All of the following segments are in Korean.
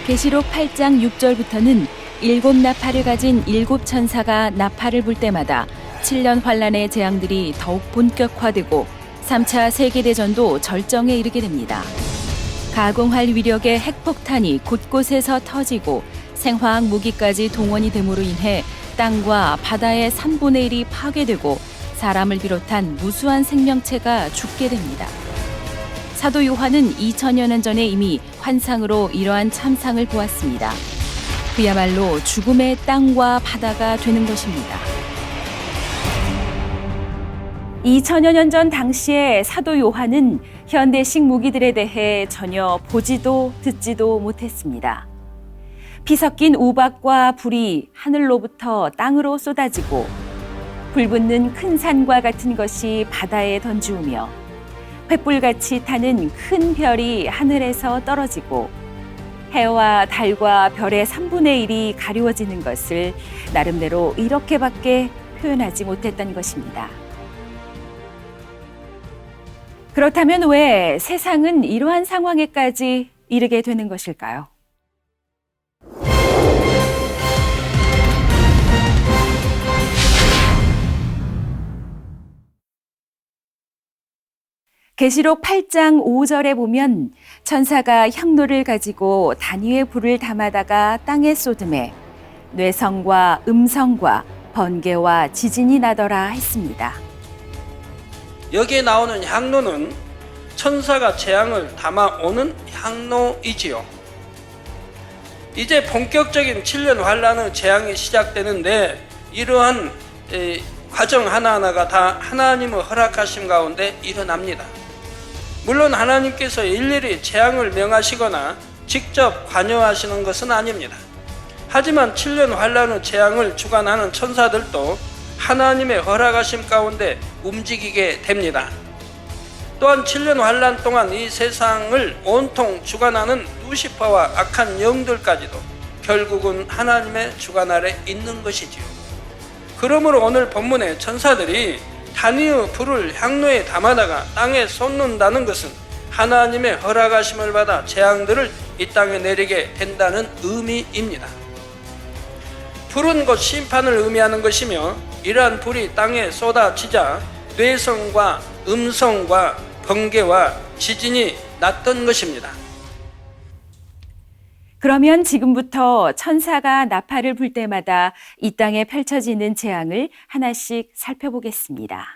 계시록 8장 6절부터는 7나팔을 가진 7천사가 나팔을 불 때마다 7년 환란의 재앙들이 더욱 본격화되고 3차 세계대전도 절정에 이르게 됩니다. 가공할 위력의 핵폭탄이 곳곳에서 터지고 생화학 무기까지 동원이 됨으로 인해 땅과 바다의 3분의 1이 파괴되고 사람을 비롯한 무수한 생명체가 죽게 됩니다. 사도 요한은 2000여 년 전에 이미 환상으로 이러한 참상을 보았습니다. 그야말로 죽음의 땅과 바다가 되는 것입니다. 2000여 년 전 당시에 사도 요한은 현대식 무기들에 대해 전혀 보지도 듣지도 못했습니다. 피 섞인 우박과 불이 하늘로부터 땅으로 쏟아지고 불붙는 큰 산과 같은 것이 바다에 던지우며 횃불같이 타는 큰 별이 하늘에서 떨어지고 해와 달과 별의 3분의 1이 가리워지는 것을 나름대로 이렇게밖에 표현하지 못했던 것입니다. 그렇다면 왜 세상은 이러한 상황에까지 이르게 되는 것일까요? 계시록 8장 5절에 보면 천사가 향로를 가지고 단위의 불을 담아다가 땅에 쏟음에 뇌성과 음성과 번개와 지진이 나더라 했습니다. 여기에 나오는 향로는 천사가 재앙을 담아오는 향로이지요. 이제 본격적인 7년 환란의 재앙이 시작되는데 이러한 과정 하나하나가 다 하나님의 허락하심 가운데 일어납니다. 물론 하나님께서 일일이 재앙을 명하시거나 직접 관여하시는 것은 아닙니다. 하지만 7년 환란의 재앙을 주관하는 천사들도 하나님의 허락하심 가운데 움직이게 됩니다. 또한 7년 환란 동안 이 세상을 온통 주관하는 루시퍼와 악한 영들까지도 결국은 하나님의 주관 아래 있는 것이지요. 그러므로 오늘 본문의 천사들이 단위의 불을 향로에 담아다가 땅에 쏟는다는 것은 하나님의 허락하심을 받아 재앙들을 이 땅에 내리게 된다는 의미입니다. 불은 곧 심판을 의미하는 것이며 이러한 불이 땅에 쏟아지자 뇌성과 음성과 번개와 지진이 났던 것입니다. 그러면 지금부터 천사가 나팔을 불 때마다 이 땅에 펼쳐지는 재앙을 하나씩 살펴보겠습니다.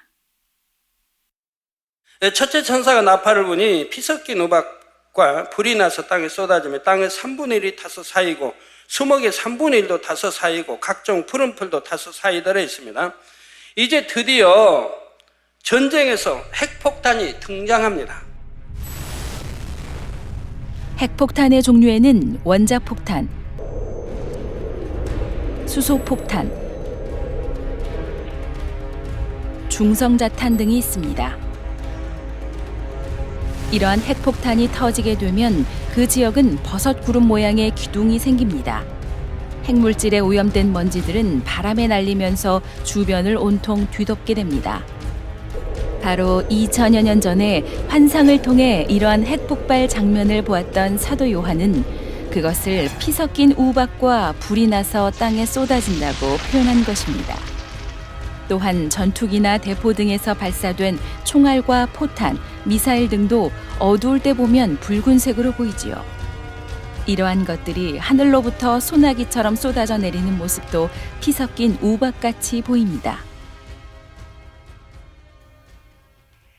첫째 천사가 나팔을 부니 피 섞인 우박과 불이 나서 땅에 쏟아지며 땅의 3분의 1이 타서 쌓이고 수목의 3분의 1도 타서 쌓이고 각종 푸른 풀도 타서 쌓이더라 있습니다. 이제 드디어 전쟁에서 핵폭탄이 등장합니다. 핵폭탄의 종류에는 원자폭탄, 수소폭탄, 중성자탄 등이 있습니다. 이러한 핵폭탄이 터지게 되면 그 지역은 버섯 구름 모양의 기둥이 생깁니다. 핵물질에 오염된 먼지들은 바람에 날리면서 주변을 온통 뒤덮게 됩니다. 바로 2000여 년 전에 환상을 통해 이러한 핵폭발 장면을 보았던 사도 요한은 그것을 피 섞인 우박과 불이 나서 땅에 쏟아진다고 표현한 것입니다. 또한 전투기나 대포 등에서 발사된 총알과 포탄, 미사일 등도 어두울 때 보면 붉은색으로 보이지요. 이러한 것들이 하늘로부터 소나기처럼 쏟아져 내리는 모습도 피 섞인 우박같이 보입니다.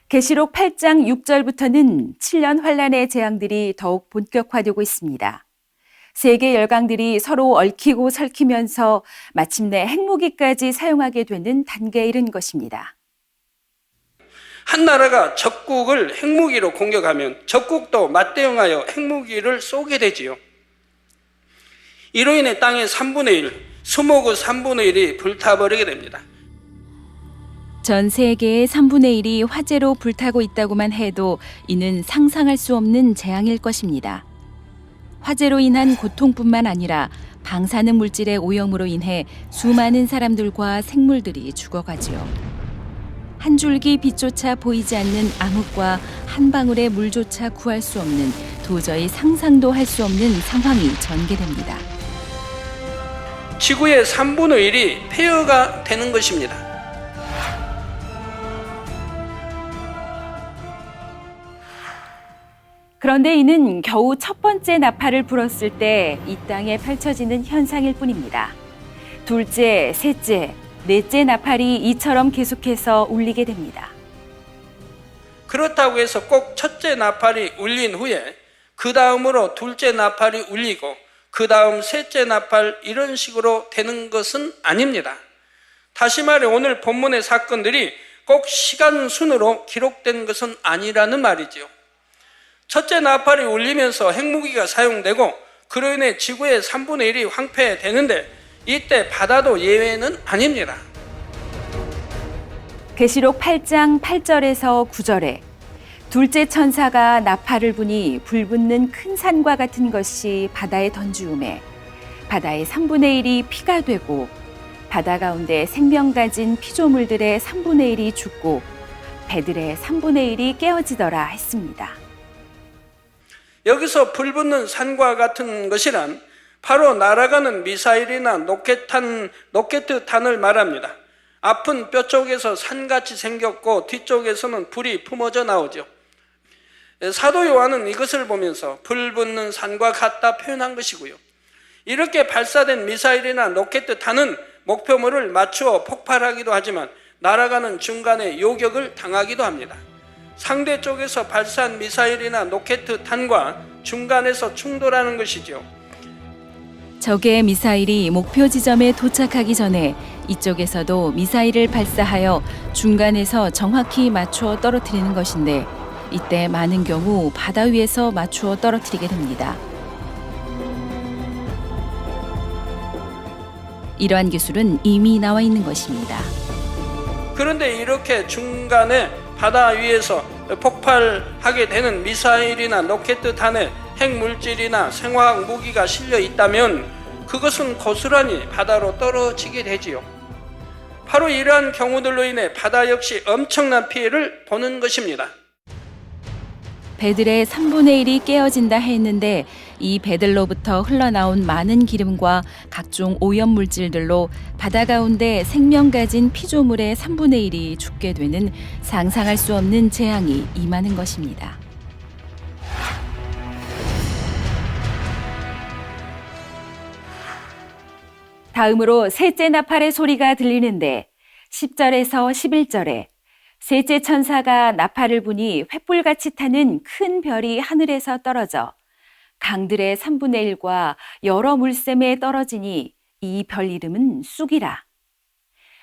계시록 8장 6절부터는 7년 환란의 재앙들이 더욱 본격화되고 있습니다. 세계 열강들이 서로 얽히고 설키면서 마침내 핵무기까지 사용하게 되는 단계에 이른 것입니다. 한 나라가 적국을 핵무기로 공격하면 적국도 맞대응하여 핵무기를 쏘게 되지요. 이로 인해 땅의 3분의 1, 수목의 3분의 1이 불타버리게 됩니다. 전 세계의 3분의 1이 화재로 불타고 있다고만 해도 이는 상상할 수 없는 재앙일 것입니다. 화재로 인한 고통뿐만 아니라 방사능 물질의 오염으로 인해 수많은 사람들과 생물들이 죽어가지요. 한 줄기 빛조차 보이지 않는 암흑과 한 방울의 물조차 구할 수 없는, 도저히 상상도 할 수 없는 상황이 전개됩니다. 지구의 3분의 1이 폐허가 되는 것입니다. 그런데 이는 겨우 첫 번째 나팔을 불었을 때 이 땅에 펼쳐지는 현상일 뿐입니다. 둘째, 셋째, 넷째 나팔이 이처럼 계속해서 울리게 됩니다. 그렇다고 해서 꼭 첫째 나팔이 울린 후에 그 다음으로 둘째 나팔이 울리고 그 다음 셋째 나팔, 이런 식으로 되는 것은 아닙니다. 다시 말해 오늘 본문의 사건들이 꼭 시간 순으로 기록된 것은 아니라는 말이지요. 첫째 나팔이 울리면서 핵무기가 사용되고 그로 인해 지구의 3분의 1이 황폐되는데 이때 바다도 예외는 아닙니다. 계시록 8장 8절에서 9절에 둘째 천사가 나팔을 부니 불붙는 큰 산과 같은 것이 바다에 던지우매 바다의 3분의 1이 피가 되고 바다 가운데 생명 가진 피조물들의 3분의 1이 죽고 배들의 3분의 1이 깨어지더라 했습니다. 여기서 불붙는 산과 같은 것이란 바로 날아가는 미사일이나 로켓탄을 말합니다. 앞은 뼈 쪽에서 산같이 생겼고 뒤쪽에서는 불이 품어져 나오죠. 사도 요한은 이것을 보면서 불붙는 산과 같다 표현한 것이고요. 이렇게 발사된 미사일이나 로켓탄은 목표물을 맞추어 폭발하기도 하지만 날아가는 중간에 요격을 당하기도 합니다. 상대 쪽에서 발사한 미사일이나 로켓탄과 중간에서 충돌하는 것이죠. 적의 미사일이 목표 지점에 도착하기 전에 이쪽에서도 미사일을 발사하여 중간에서 정확히 맞추어 떨어뜨리는 것인데 이때 많은 경우 바다 위에서 맞추어 떨어뜨리게 됩니다. 이러한 기술은 이미 나와 있는 것입니다. 그런데 이렇게 중간에 바다 위에서 폭발하게 되는 미사일이나 로켓탄에 핵물질이나 생화학 무기가 실려 있다면 그것은 고스란히 바다로 떨어지게 되지요. 바로 이러한 경우들로 인해 바다 역시 엄청난 피해를 보는 것입니다. 배들의 3분의 1이 깨어진다 했는데 이 배들로부터 흘러나온 많은 기름과 각종 오염물질들로 바다 가운데 생명 가진 피조물의 3분의 1이 죽게 되는 상상할 수 없는 재앙이 임하는 것입니다. 다음으로 셋째 나팔의 소리가 들리는데 10절에서 11절에 셋째 천사가 나팔을 부니 횃불같이 타는 큰 별이 하늘에서 떨어져 강들의 3분의 1과 여러 물샘에 떨어지니 이 별 이름은 쑥이라.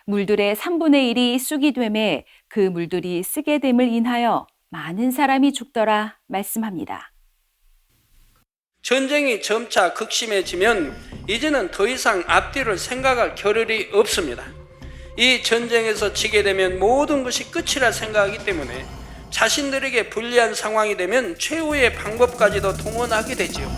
물들의 3분의 1이 쑥이 되매 그 물들이 쓰게 됨을 인하여 많은 사람이 죽더라 말씀합니다. 전쟁이 점차 극심해지면 이제는 더 이상 앞뒤를 생각할 겨를이 없습니다. 이 전쟁에서 지게 되면 모든 것이 끝이라 생각하기 때문에 자신들에게 불리한 상황이 되면 최후의 방법까지도 동원하게 되지요.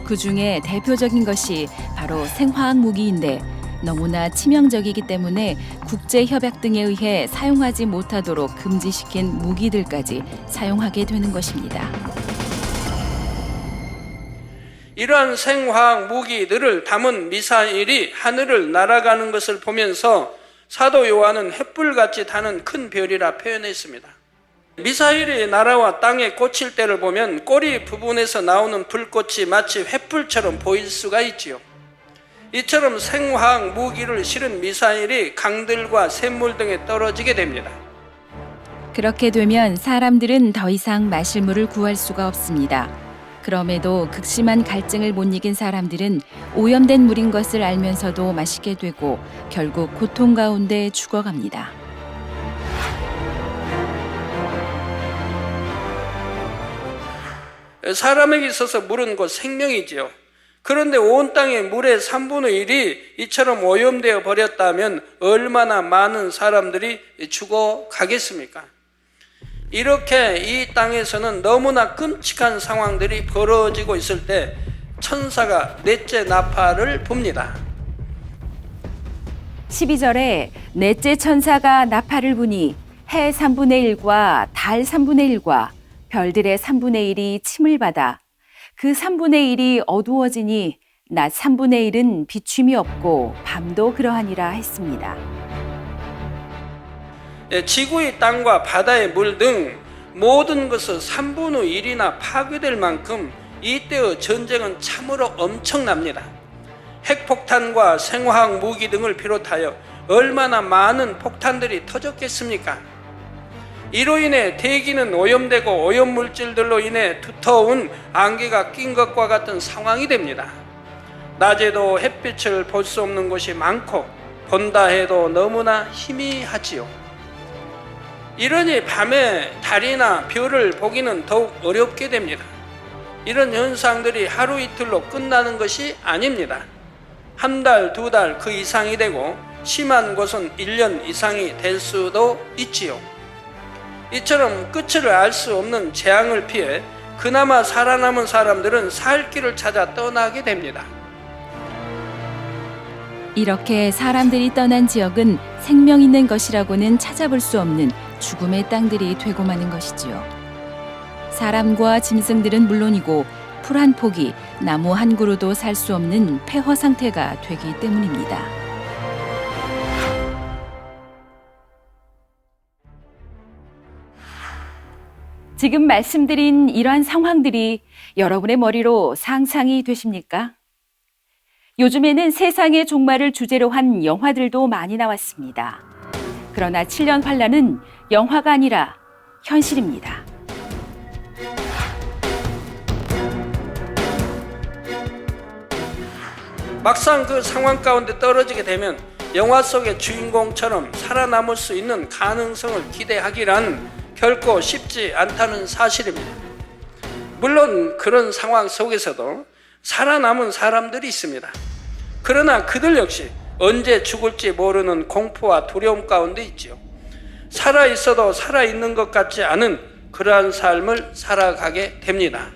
그 중에 대표적인 것이 바로 생화학 무기인데 너무나 치명적이기 때문에 국제협약 등에 의해 사용하지 못하도록 금지시킨 무기들까지 사용하게 되는 것입니다. 이러한 생화학 무기들을 담은 미사일이 하늘을 날아가는 것을 보면서 사도 요한은 횃불같이 타는 큰 별이라 표현했습니다. 미사일이 날아와 땅에 꽂힐 때를 보면 꼬리 부분에서 나오는 불꽃이 마치 횃불처럼 보일 수가 있지요. 이처럼 생화학 무기를 실은 미사일이 강들과 샘물 등에 떨어지게 됩니다. 그렇게 되면 사람들은 더 이상 마실 물을 구할 수가 없습니다. 그럼에도 극심한 갈증을 못 이긴 사람들은 오염된 물인 것을 알면서도 마시게 되고 결국 고통 가운데 죽어갑니다. 사람에게 있어서 물은 곧 생명이지요. 그런데 온 땅의 물의 3분의 1이 이처럼 오염되어 버렸다면 얼마나 많은 사람들이 죽어가겠습니까? 이렇게 이 땅에서는 너무나 끔찍한 상황들이 벌어지고 있을 때 천사가 넷째 나팔을 붑니다. 12절에 넷째 천사가 나팔을 부니 해 3분의 1과 달 3분의 1과 별들의 3분의 1이 침을 받아 그 3분의 1이 어두워지니 낮 3분의 1은 비춤이 없고 밤도 그러하니라 했습니다. 지구의 땅과 바다의 물 등 모든 것은 3분의 1이나 파괴될 만큼 이때의 전쟁은 참으로 엄청납니다. 핵폭탄과 생화학 무기 등을 비롯하여 얼마나 많은 폭탄들이 터졌겠습니까? 이로 인해 대기는 오염되고 오염물질들로 인해 두터운 안개가 낀 것과 같은 상황이 됩니다. 낮에도 햇빛을 볼 수 없는 곳이 많고 본다 해도 너무나 희미하지요. 이러니 밤에 달이나 별을 보기는 더욱 어렵게 됩니다. 이런 현상들이 하루 이틀로 끝나는 것이 아닙니다. 한 달, 두 달 그 이상이 되고 심한 곳은 1년 이상이 될 수도 있지요. 이처럼 끝을 알 수 없는 재앙을 피해 그나마 살아남은 사람들은 살 길을 찾아 떠나게 됩니다. 이렇게 사람들이 떠난 지역은 생명 있는 것이라고는 찾아볼 수 없는 죽음의 땅들이 되고 마는 것이지요. 사람과 짐승들은 물론이고 풀 한 포기, 나무 한 그루도 살 수 없는 폐허 상태가 되기 때문입니다. 지금 말씀드린 이러한 상황들이 여러분의 머리로 상상이 되십니까? 요즘에는 세상의 종말을 주제로 한 영화들도 많이 나왔습니다. 그러나 7년 환란은 영화가 아니라 현실입니다. 막상 그 상황 가운데 떨어지게 되면 영화 속의 주인공처럼 살아남을 수 있는 가능성을 기대하기란 결코 쉽지 않다는 사실입니다. 물론 그런 상황 속에서도 살아남은 사람들이 있습니다. 그러나 그들 역시 언제 죽을지 모르는 공포와 두려움 가운데 있지요. 살아있어도 살아있는 것 같지 않은 그러한 삶을 살아가게 됩니다.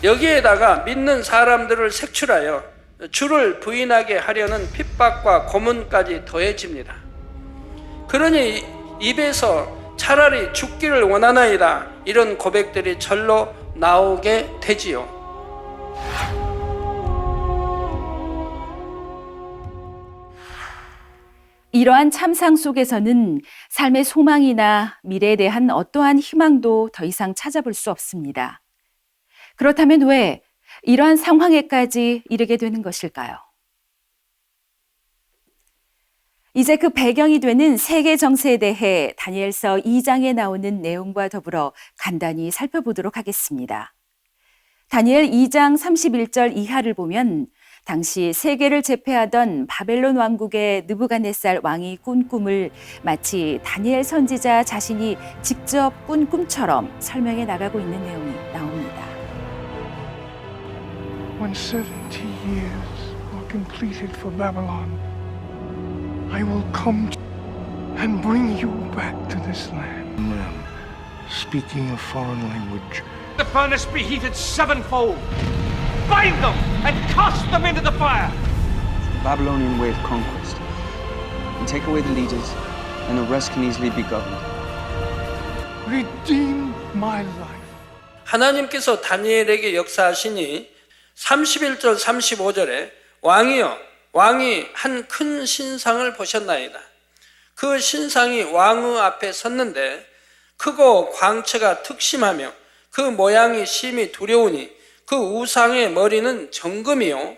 여기에다가 믿는 사람들을 색출하여 주를 부인하게 하려는 핍박과 고문까지 더해집니다. 그러니 입에서 차라리 죽기를 원하나이다 이런 고백들이 절로 나오게 되지요. 이러한 참상 속에서는 삶의 소망이나 미래에 대한 어떠한 희망도 더 이상 찾아볼 수 없습니다. 그렇다면 왜 이러한 상황에까지 이르게 되는 것일까요? 이제 그 배경이 되는 세계 정세에 대해 다니엘서 2장에 나오는 내용과 더불어 간단히 살펴보도록 하겠습니다. 다니엘 2장 31절 이하를 보면 당시 세계를 제패하던 바벨론 왕국의 느부갓네살 왕이 꾼 꿈을 마치 다니엘 선지자 자신이 직접 꾼 꿈처럼 설명해 나가고 있는 내용이 나옵니다. When 70 years are completed for Babylon, I will come and bring you back to this land. Man, speaking a foreign language. The furnace be heated sevenfold. Bind them and cast them into the fire. The Babylonian way of conquest. You take away the leaders, and the rest can easily be governed. Redeem my life. 하나님께서 다니엘에게 역사하시니 31절 35절에 왕이여 왕이 한 큰 신상을 보셨나이다. 그 신상이 왕의 앞에 섰는데 크고 광채가 특심하며 그 모양이 심히 두려우니 그 우상의 머리는 정금이요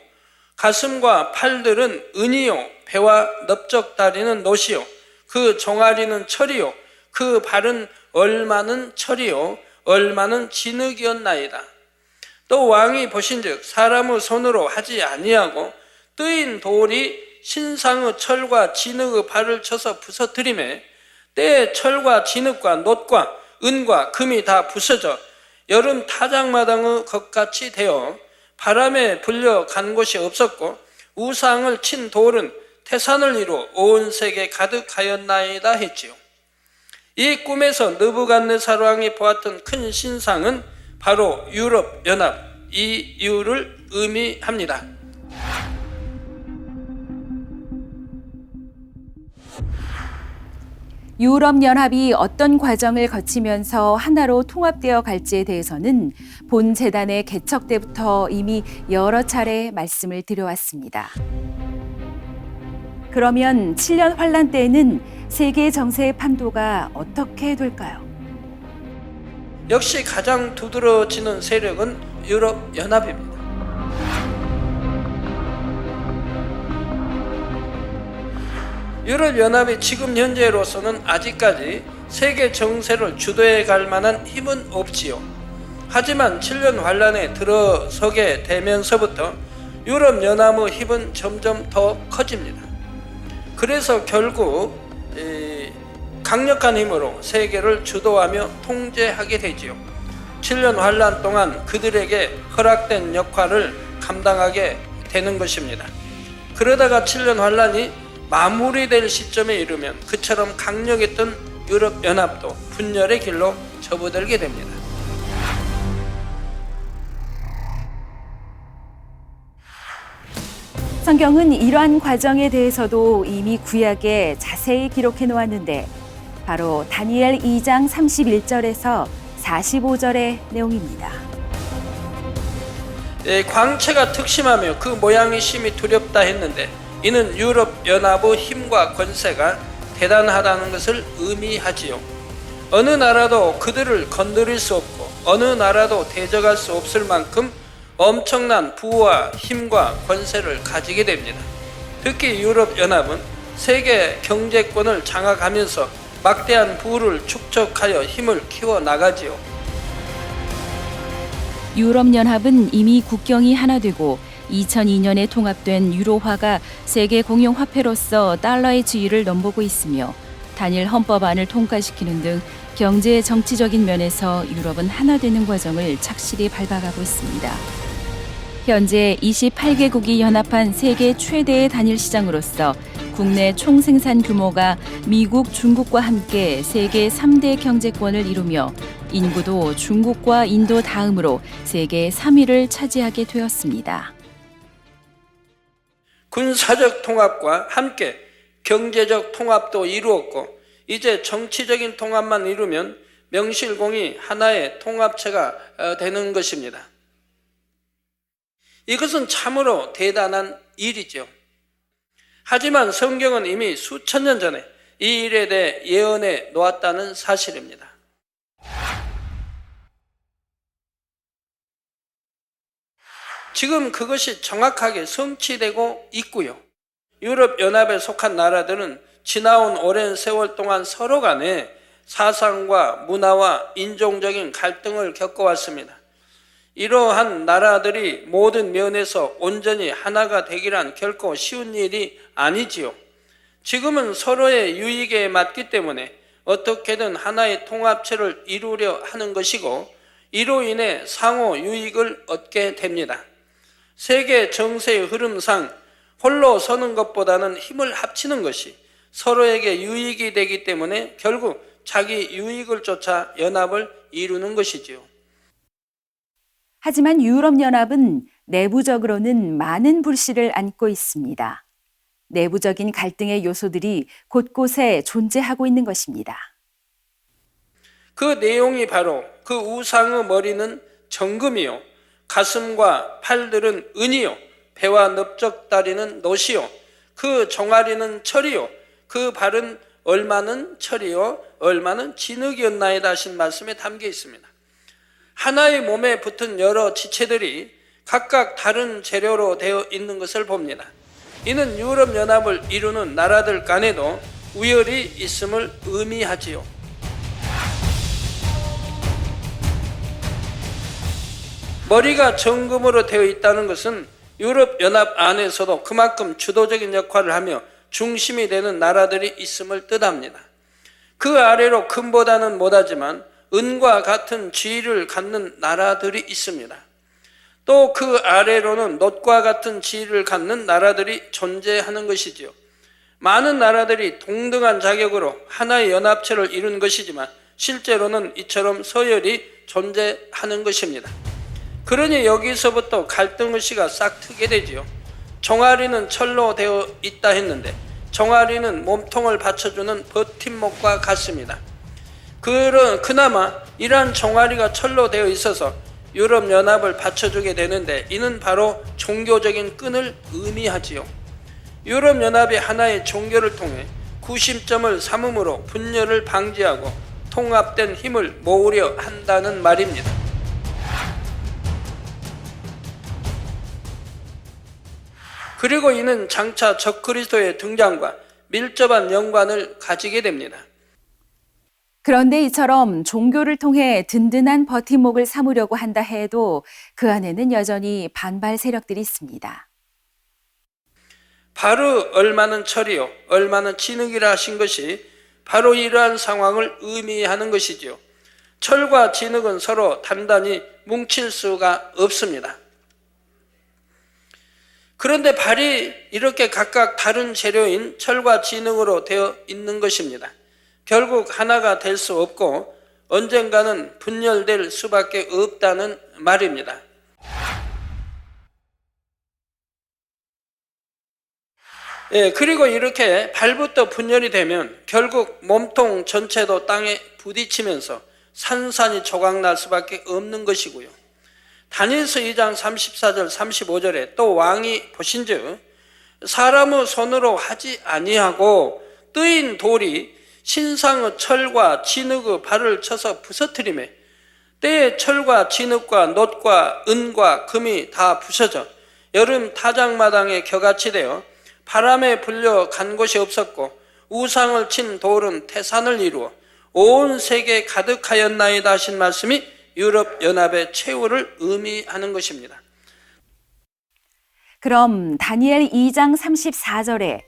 가슴과 팔들은 은이요 배와 넓적다리는 노시요 그 종아리는 철이요 그 발은 얼마는 철이요 얼마는 진흙이었나이다. 또 왕이 보신즉 사람의 손으로 하지 아니하고 뜨인 돌이 신상의 철과 진흙의 발을 쳐서 부서뜨리매 때에 철과 진흙과 놋과 은과 금이 다 부서져 여름 타작마당의 것같이 되어 바람에 불려간 곳이 없었고 우상을 친 돌은 태산을 이루어 온 세계 가득하였나이다 했지요. 이 꿈에서 느부갓네살 왕이 보았던 큰 신상은 바로 유럽 연합 이유를 의미합니다. 유럽연합이 어떤 과정을 거치면서 하나로 통합되어 갈지에 대해서는 본 재단의 개척 때부터 이미 여러 차례 말씀을 드려왔습니다. 그러면 7년 환란 때에는 세계 정세의 판도가 어떻게 될까요? 역시 가장 두드러지는 세력은 유럽연합입니다. 유럽연합이 지금 현재로서는 아직까지 세계 정세를 주도해 갈 만한 힘은 없지요. 하지만 7년 환란에 들어서게 되면서부터 유럽연합의 힘은 점점 더 커집니다. 그래서 결국 강력한 힘으로 세계를 주도하며 통제하게 되지요. 7년 환란 동안 그들에게 허락된 역할을 감당하게 되는 것입니다. 그러다가 7년 환란이 마무리될 시점에 이르면 그처럼 강력했던 유럽연합도 분열의 길로 접어들게 됩니다. 성경은 이러한 과정에 대해서도 이미 구약에 자세히 기록해 놓았는데 바로 다니엘 2장 31절에서 45절의 내용입니다. 광채가 특심하며 그 모양이 심히 두렵다 했는데 이는 유럽연합의 힘과 권세가 대단하다는 것을 의미하지요. 어느 나라도 그들을 건드릴 수 없고 어느 나라도 대적할 수 없을 만큼 엄청난 부와 힘과 권세를 가지게 됩니다. 특히 유럽연합은 세계 경제권을 장악하면서 막대한 부를 축적하여 힘을 키워나가지요. 유럽연합은 이미 국경이 하나 되고 2002년에 통합된 유로화가 세계 공용화폐로서 달러의 지위를 넘보고 있으며 단일 헌법안을 통과시키는 등 경제 정치적인 면에서 유럽은 하나 되는 과정을 착실히 밟아가고 있습니다. 현재 28개국이 연합한 세계 최대의 단일 시장으로서 국내 총생산 규모가 미국, 중국과 함께 세계 3대 경제권을 이루며 인구도 중국과 인도 다음으로 세계 3위를 차지하게 되었습니다. 군사적 통합과 함께 경제적 통합도 이루었고 이제 정치적인 통합만 이루면 명실공히 하나의 통합체가 되는 것입니다. 이것은 참으로 대단한 일이죠. 하지만 성경은 이미 수천 년 전에 이 일에 대해 예언해 놓았다는 사실입니다. 지금 그것이 정확하게 성취되고 있고요. 유럽연합에 속한 나라들은 지나온 오랜 세월 동안 서로 간에 사상과 문화와 인종적인 갈등을 겪어왔습니다. 이러한 나라들이 모든 면에서 온전히 하나가 되기란 결코 쉬운 일이 아니지요. 지금은 서로의 유익에 맞기 때문에 어떻게든 하나의 통합체를 이루려 하는 것이고 이로 인해 상호 유익을 얻게 됩니다. 세계 정세의 흐름상 홀로 서는 것보다는 힘을 합치는 것이 서로에게 유익이 되기 때문에 결국 자기 유익을 쫓아 연합을 이루는 것이지요. 하지만 유럽연합은 내부적으로는 많은 불씨를 안고 있습니다. 내부적인 갈등의 요소들이 곳곳에 존재하고 있는 것입니다. 그 내용이 바로 그 우상의 머리는 정금이요, 가슴과 팔들은 은이요, 배와 넓적다리는 노시요, 그 종아리는 철이요, 그 발은 얼마는 철이요, 얼마는 진흙이었나이다 하신 말씀에 담겨 있습니다. 하나의 몸에 붙은 여러 지체들이 각각 다른 재료로 되어 있는 것을 봅니다. 이는 유럽연합을 이루는 나라들 간에도 우열이 있음을 의미하지요. 머리가 정금으로 되어 있다는 것은 유럽연합 안에서도 그만큼 주도적인 역할을 하며 중심이 되는 나라들이 있음을 뜻합니다. 그 아래로 금보다는 못하지만 은과 같은 지위를 갖는 나라들이 있습니다. 또 그 아래로는 놋과 같은 지위를 갖는 나라들이 존재하는 것이지요. 많은 나라들이 동등한 자격으로 하나의 연합체를 이룬 것이지만 실제로는 이처럼 서열이 존재하는 것입니다. 그러니 여기서부터 갈등의식가 싹 트게 되지요. 종아리는 철로 되어 있다 했는데 종아리는 몸통을 받쳐주는 버팀목과 같습니다. 그나마 이러한 종아리가 철로 되어 있어서 유럽연합을 받쳐주게 되는데 이는 바로 종교적인 끈을 의미하지요. 유럽연합이 하나의 종교를 통해 구심점을 삼음으로 분열을 방지하고 통합된 힘을 모으려 한다는 말입니다. 그리고 이는 장차 적그리스도의 등장과 밀접한 연관을 가지게 됩니다. 그런데 이처럼 종교를 통해 든든한 버팀목을 삼으려고 한다 해도 그 안에는 여전히 반발 세력들이 있습니다. 바로 얼마는 철이요 얼마는 진흙이라 하신 것이 바로 이러한 상황을 의미하는 것이지요. 철과 진흙은 서로 단단히 뭉칠 수가 없습니다. 그런데 발이 이렇게 각각 다른 재료인 철과 진흙으로 되어 있는 것입니다. 결국 하나가 될 수 없고 언젠가는 분열될 수밖에 없다는 말입니다. 그리고 이렇게 발부터 분열이 되면 결국 몸통 전체도 땅에 부딪히면서 산산이 조각날 수밖에 없는 것이고요. 다니엘서 2장 34절 35절에 또 왕이 보신즉 사람의 손으로 하지 아니하고 뜨인 돌이 신상의 철과 진흙의 발을 쳐서 부서뜨리매 때에 철과 진흙과 놋과 은과 금이 다 부서져 여름 타작마당에 겨같이 되어 바람에 불려 간 곳이 없었고 우상을 친 돌은 태산을 이루어 온 세계에 가득하였나이다 하신 말씀이 유럽연합의 최후를 의미하는 것입니다. 그럼 다니엘 2장 34절에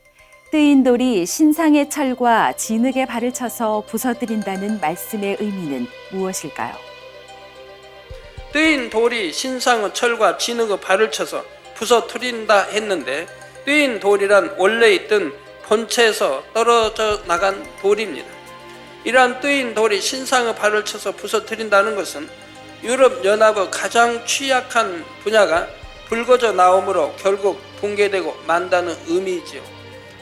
뜨인 돌이 신상의 철과 진흙의 발을 쳐서 부서뜨린다는 말씀의 의미는 무엇일까요? 뜨인 돌이 신상의 철과 진흙의 발을 쳐서 부서뜨린다 했는데 뜨인 돌이란 원래 있던 본체에서 떨어져 나간 돌입니다. 이러한 뜨인 돌이 신상의 발을 쳐서 부서뜨린다는 것은 유럽연합의 가장 취약한 분야가 불거져 나오므로 결국 붕괴되고 만다는 의미이지요.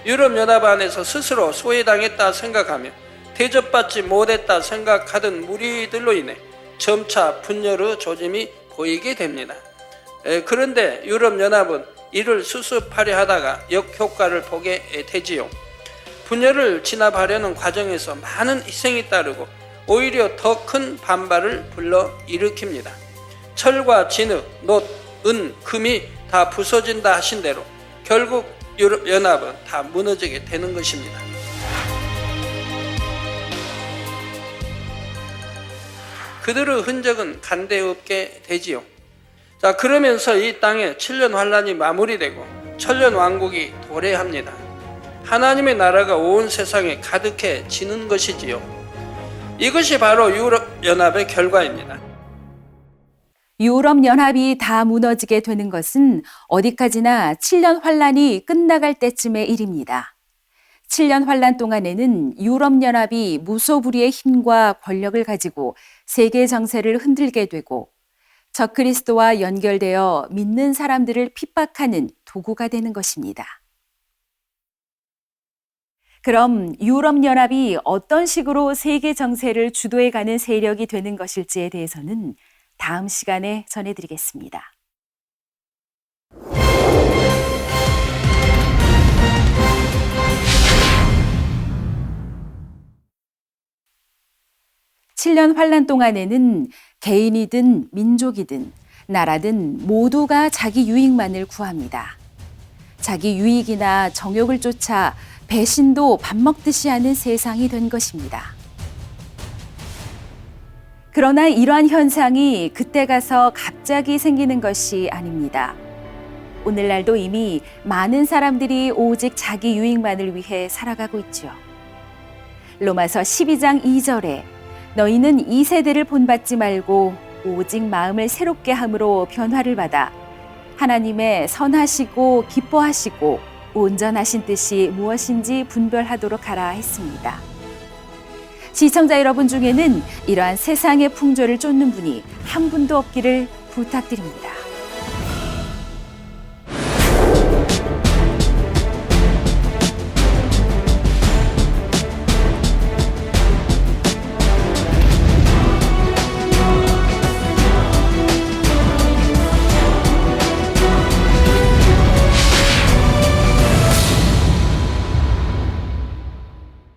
유럽연합 안에서 스스로 소외당했다 생각하며 대접받지 못했다 생각하던 무리들로 인해 점차 분열의 조짐이 보이게 됩니다. 그런데 유럽연합은 이를 수습하려 하다가 역효과를 보게 되지요. 분열을 진압하려는 과정에서 많은 희생이 따르고 오히려 더 큰 반발을 불러일으킵니다. 철과 진흙, 놋, 은, 금이 다 부서진다 하신 대로 결국 유럽연합은 다 무너지게 되는 것입니다. 그들의 흔적은 간데 없게 되지요. 자, 그러면서 이 땅에 7년 환란이 마무리되고 천년 왕국이 도래합니다. 하나님의 나라가 온 세상에 가득해지는 것이지요. 이것이 바로 유럽연합의 결과입니다. 유럽연합이 다 무너지게 되는 것은 어디까지나 7년 환란이 끝나갈 때쯤의 일입니다. 7년 환란 동안에는 유럽연합이 무소불위의 힘과 권력을 가지고 세계 정세를 흔들게 되고 적그리스도와 연결되어 믿는 사람들을 핍박하는 도구가 되는 것입니다. 그럼 유럽연합이 어떤 식으로 세계 정세를 주도해가는 세력이 되는 것일지에 대해서는 다음 시간에 전해드리겠습니다. (7년) 환란 동안에는 개인이든 민족이든 나라든 모두가 자기 유익만을 구합니다. 자기 유익이나 정욕을 쫓아 배신도 밥 먹듯이 하는 세상이 된 것입니다. 그러나 이러한 현상이 그때 가서 갑자기 생기는 것이 아닙니다. 오늘날도 이미 많은 사람들이 오직 자기 유익만을 위해 살아가고 있죠. 로마서 12장 2절에 너희는 이 세대를 본받지 말고 오직 마음을 새롭게 함으로 변화를 받아 하나님의 선하시고 기뻐하시고 온전하신 뜻이 무엇인지 분별하도록 하라 했습니다. 시청자 여러분 중에는 이러한 세상의 풍조를 쫓는 분이 한 분도 없기를 부탁드립니다.